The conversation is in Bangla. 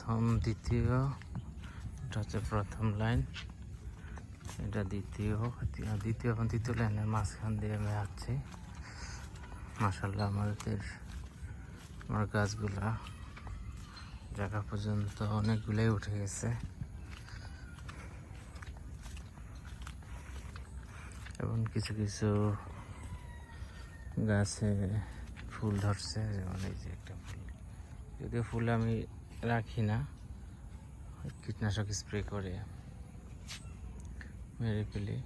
প্রথম দ্বিতীয়, এটা হচ্ছে প্রথম লাইন, এটা দ্বিতীয় এবং তৃতীয় লাইনের মাঝখান দিয়ে আমি আসছি। মাশাআল্লাহ আমার গাছগুলা জায়গা পর্যন্ত অনেকগুলাই উঠে গেছে এবং কিছু কিছু গাছে ফুল ধরছে, যেমন এই যে একটা ফুল, যদিও ফুল আমি রাখি না, কীটনাশক স্প্রে করে মেরে ফেলি।